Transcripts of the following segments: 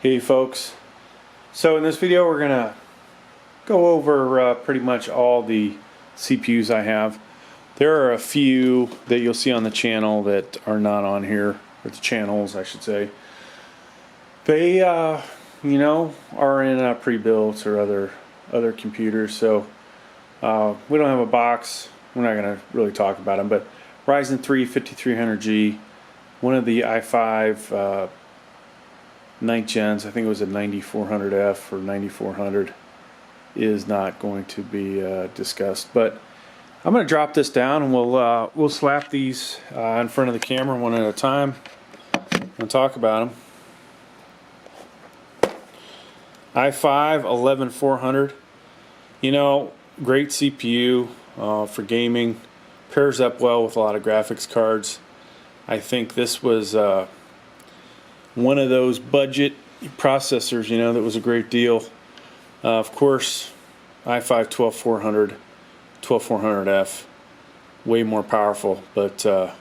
Hey folks, so in this video we're gonna go over pretty much all the CPUs I have. There are a few that you'll see on the channel that are not on here, or the channels I should say. They are in pre-built or other computers, so we don't have a box. We're not gonna really talk about them, but Ryzen 3 5300G, one of the i5 9th gens, I think it was a 9400F or 9400, is not going to be discussed. But I'm going to drop this down and we'll slap these in front of the camera one at a time and talk about them. i5 11400, great CPU for gaming, pairs up well with a lot of graphics cards. I think this was one of those budget processors, that was a great deal. Of course, i5 12400, 12400F, way more powerful, but at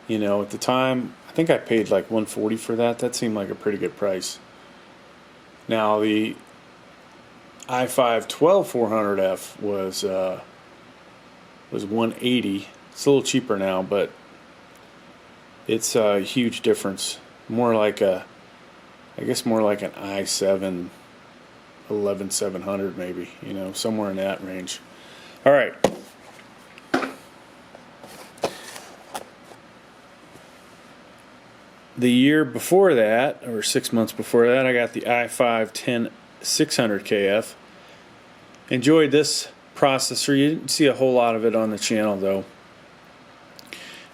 the time, I think I paid like $140 for that. That seemed like a pretty good price. Now the i5 12400F was $180. It's a little cheaper now, but it's a huge difference. More like an i7 11700 maybe, somewhere in that range. All right. The year before that, or 6 months before that, I got the i5 10600KF. Enjoyed this processor. You didn't see a whole lot of it on the channel though.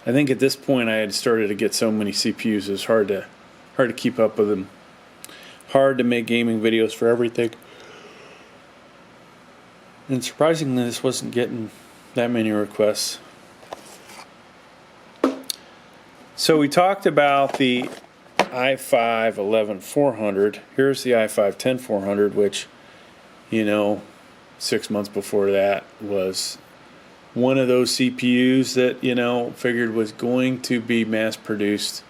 I think at this point I had started to get so many CPUs, it was hard to keep up with them. Hard to make gaming videos for everything. And surprisingly, this wasn't getting that many requests. So we talked about the i5 11400. Here's the i5 10400, which, 6 months before that was one of those CPUs that figured was going to be mass produced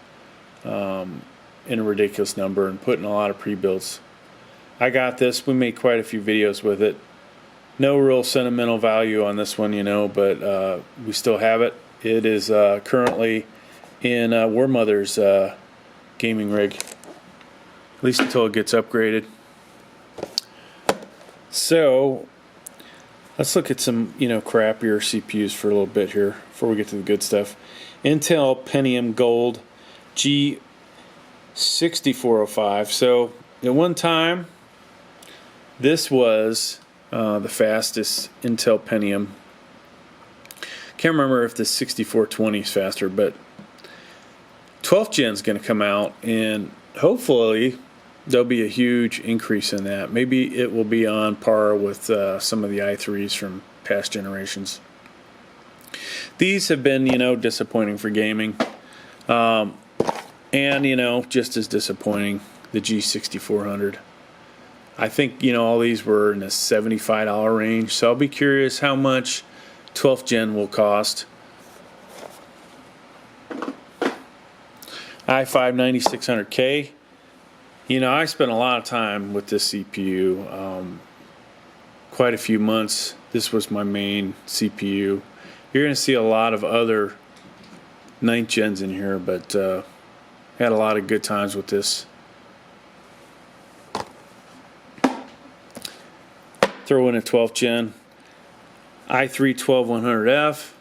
in a ridiculous number and put in a lot of pre-builds. I got this. We made quite a few videos with it. No real sentimental value on this one, but we still have it. It is currently in War Mother's gaming rig, at least until it gets upgraded. So let's look at some, crappier CPUs for a little bit here before we get to the good stuff. Intel Pentium Gold G6405. So at one time, this was the fastest Intel Pentium. Can't remember if the 6420 is faster, but 12th gen is going to come out, and hopefully there'll be a huge increase in that. Maybe it will be on par with some of the i3s from past generations. These have been, disappointing for gaming. And, just as disappointing, the G6400. I think, all these were in the $75 range. So I'll be curious how much 12th gen will cost. i5 9600K. I spent a lot of time with this CPU, quite a few months. This was my main CPU. You're going to see a lot of other 9th gens in here, but had a lot of good times with this. Throw in a 12th gen i3 12100F.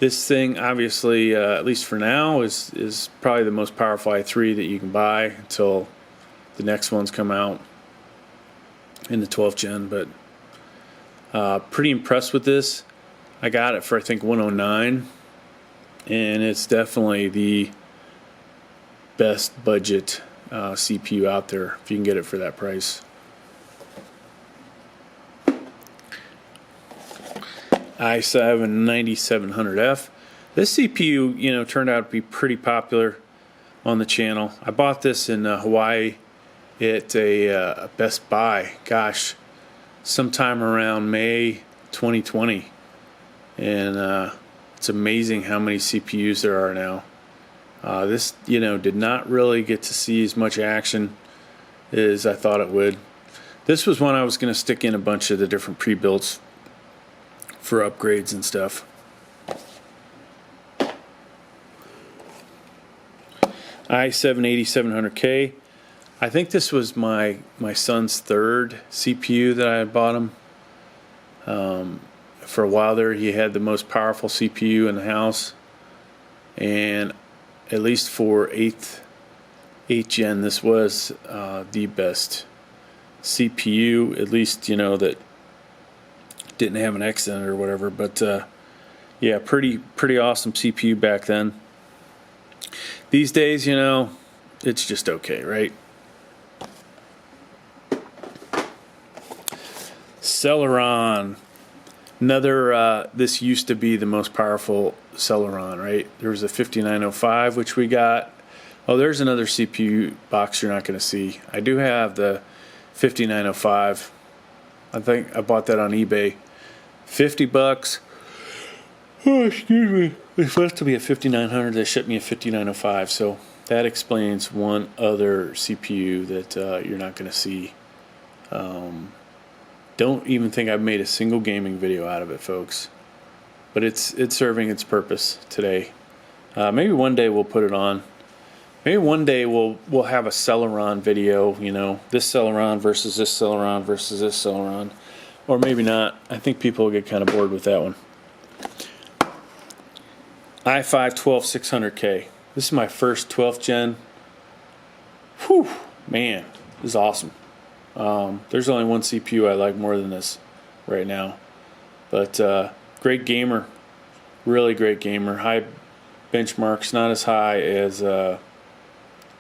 This thing, obviously, at least for now, is probably the most powerful i3 that you can buy until the next ones come out in the 12th gen. But pretty impressed with this. I got it for I think $109, and it's definitely the best budget CPU out there if you can get it for that price. i7 9700F. This CPU, turned out to be pretty popular on the channel. I bought this in Hawaii at a Best Buy. Gosh, sometime around May 2020, and it's amazing how many CPUs there are now. This, did not really get to see as much action as I thought it would. This was one I was going to stick in a bunch of the different pre-builds for upgrades and stuff. i7 8700K. I think this was my son's third CPU that I had bought him. For a while there, he had the most powerful CPU in the house, and at least for 8th gen, this was the best CPU, at least that didn't have an X in it or whatever. But yeah, pretty awesome CPU back then. These days, it's just okay, right? Celeron. Another, this used to be the most powerful Celeron, right? There was a 5905, which we got. Oh, there's another CPU box you're not going to see. I do have the 5905. I think I bought that on eBay. $50. Oh, excuse me. It's supposed to be a 5900. They shipped me a 5905. So that explains one other CPU that you're not going to see. Don't even think I've made a single gaming video out of it, folks. But it's serving its purpose today. Maybe one day we'll put it on. Maybe one day we'll have a Celeron video. This Celeron versus this Celeron versus this Celeron, or maybe not. I think people will get kind of bored with that one. i5 12600K. This is my first 12th gen. Whew, man, this is awesome. There's only one CPU I like more than this right now, but great gamer, really great gamer. High benchmarks, not as high as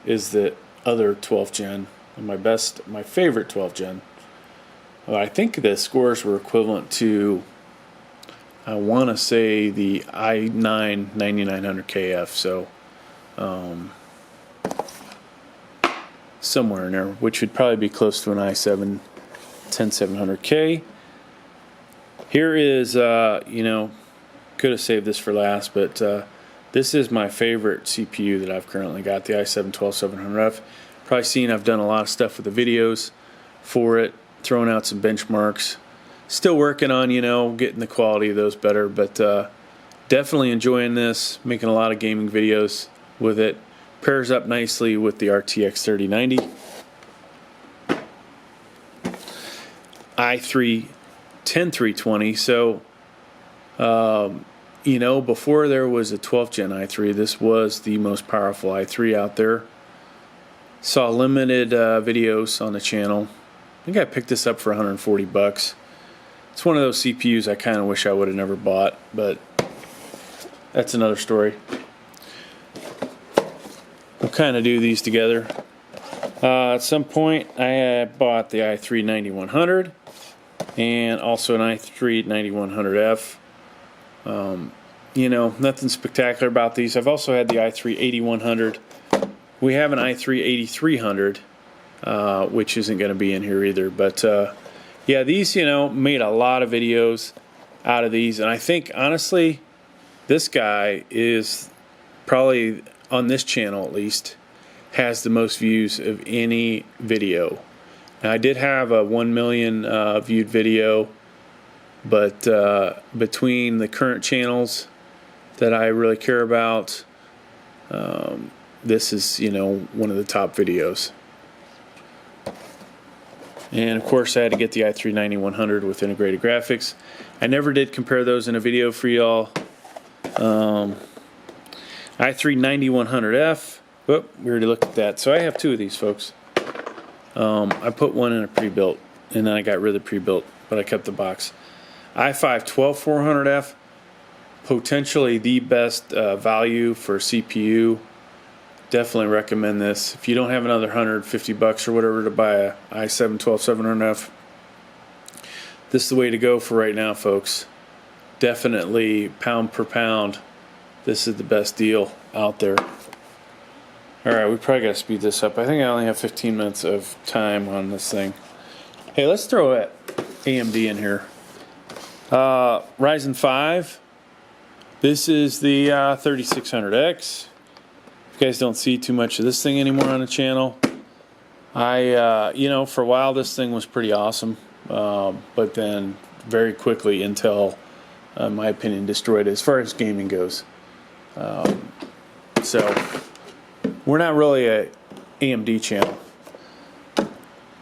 is the other 12th gen. And my favorite 12th gen. I think the scores were equivalent to, I want to say, the i9 9900KF. So somewhere in there, which would probably be close to an i7 10700K. Here is, could have saved this for last, but this is my favorite CPU that I've currently got, the i7 12700F. Probably seen I've done a lot of stuff with the videos for it, throwing out some benchmarks. Still working on, getting the quality of those better, but definitely enjoying this, making a lot of gaming videos with it. Pairs up nicely with the RTX 3090. i3 10320. So, before there was a 12th gen i3, this was the most powerful i3 out there. Saw limited videos on the channel. I think I picked this up for $140. It's one of those CPUs I kind of wish I would have never bought, but that's another story. We'll kind of do these together. At some point, I bought the i3 9100 and also an i3 9100F. Nothing spectacular about these. I've also had the i3 8100. We have an i3 8300, which isn't going to be in here either. But yeah, these, made a lot of videos out of these, and I think honestly, this guy is probably, on this channel at least, has the most views of any video. Now, I did have a 1 million viewed video, but between the current channels that I really care about, this is, one of the top videos. And of course, I had to get the i3 9100 with integrated graphics. I never did compare those in a video for y'all. i3 9100F. Whoop, we already looked at that. So I have two of these, folks. I put one in a pre-built, and then I got rid of the pre-built, but I kept the box. i5 12400F, potentially the best value for CPU. Definitely recommend this. If you don't have another $150 or whatever to buy a i7 12700F, this is the way to go for right now, folks. Definitely, pound per pound, this is the best deal out there. Alright, we probably got to speed this up. I think I only have 15 minutes of time on this thing. Hey, let's throw AMD in here. Ryzen 5. This is the 3600X. You guys don't see too much of this thing anymore on the channel. You know, for a while this thing was pretty awesome, but then very quickly Intel, in my opinion, destroyed it as far as gaming goes. So we're not really a AMD channel.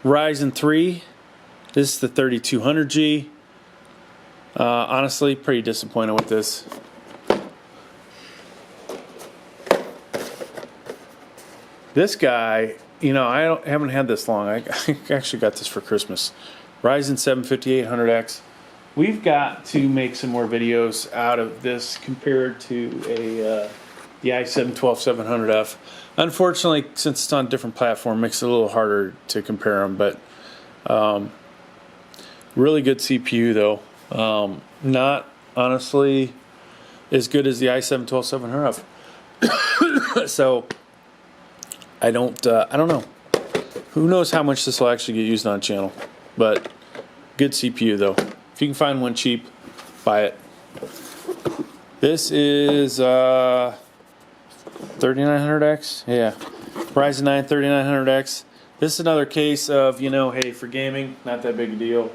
Ryzen 3, this is the 3200G. Honestly, pretty disappointed with this. This guy, you know, I haven't had this long. I actually got this for Christmas. Ryzen 7 5800X. We've got to make some more videos out of this compared to the i7 12700F. Unfortunately, since it's on a different platform, it makes it a little harder to compare them. But really good CPU though. Not honestly as good as the i7 12700F. So I don't know. Who knows how much this will actually get used on channel? But good CPU though. If you can find one cheap, buy it. This is 3900X. Yeah, Ryzen 9 3900X. This is another case of, you know, hey, for gaming, not that big a deal.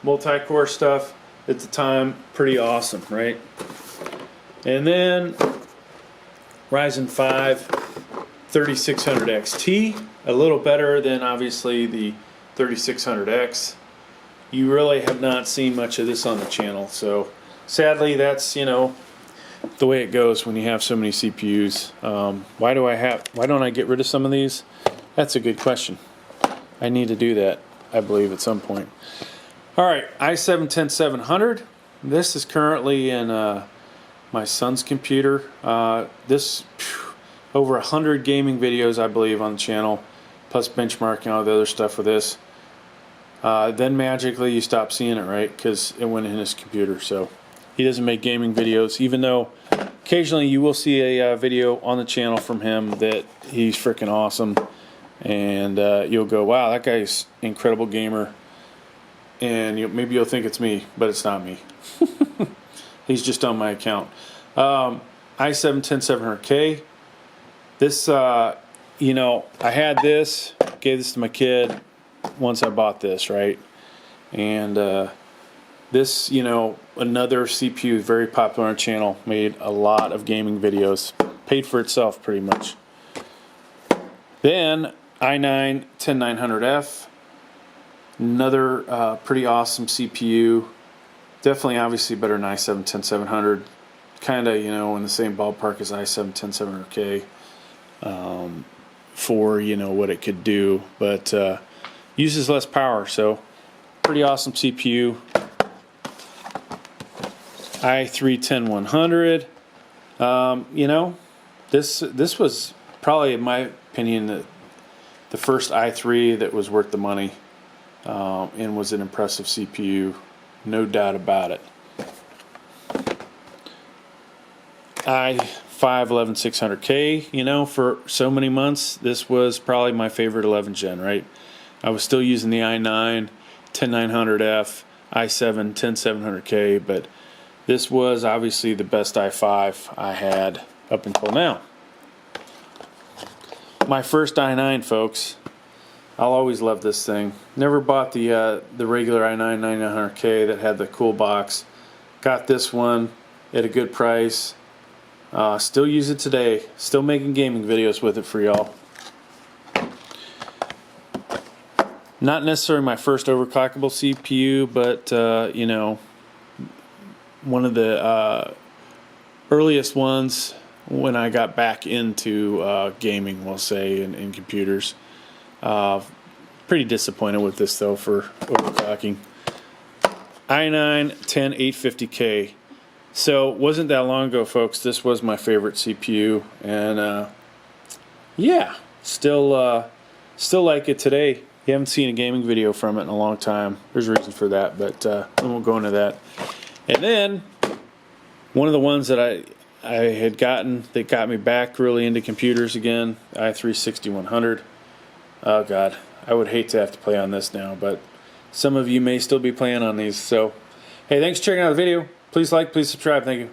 Multi-core stuff at the time, pretty awesome, right? And then Ryzen 5 3600 XT, a little better than obviously the 3600X. You really have not seen much of this on the channel, so sadly that's, you know, the way it goes when you have so many CPUs. Why don't I get rid of some of these? That's a good question. I need to do that, I believe, at some point. Alright, i7 10700. This is currently in my son's computer. Over 100 gaming videos, I believe, on the channel, plus benchmarking all the other stuff with this. Then magically you stop seeing it, right? Because it went in his computer. So he doesn't make gaming videos, even though occasionally you will see a video on the channel from him that he's freaking awesome. And you'll go, wow, that guy's an incredible gamer. And maybe you'll think it's me, but it's not me. He's just on my account. i7 10700K. This, you know, I had this, gave this to my kid once I bought this, right? And this, you know, another CPU, very popular on our channel, made a lot of gaming videos, paid for itself pretty much. Then i9 10900F, another pretty awesome CPU, definitely obviously better than i7 10700, kind of, you know, in the same ballpark as i7 10700K. For, you know, what it could do, but uses less power, so pretty awesome CPU. i3 10100. You know, this was probably, in my opinion, the first i3 that was worth the money, and was an impressive CPU, no doubt about it. i5 11600K, you know, for so many months, this was probably my favorite 11 gen, right? I was still using the i9 10900F, i7 10700K, but this was obviously the best i5 I had up until now. My first i9, folks. I'll always love this thing. Never bought the regular i9 9900K that had the cool box. Got this one at a good price. Still use it today. Still making gaming videos with it for y'all. Not necessarily my first overclockable CPU, but you know, one of the earliest ones when I got back into gaming, we'll say, in computers. Pretty disappointed with this though for overclocking. i9 10850K. So wasn't that long ago, folks. This was my favorite CPU, and yeah, still like it today. You haven't seen a gaming video from it in a long time. There's a reason for that, but we won't go into that. And then one of the ones that I had gotten that got me back really into computers again, i3 6100. Oh God, I would hate to have to play on this now, but some of you may still be playing on these. So, hey, thanks for checking out the video. Please like, please subscribe. Thank you.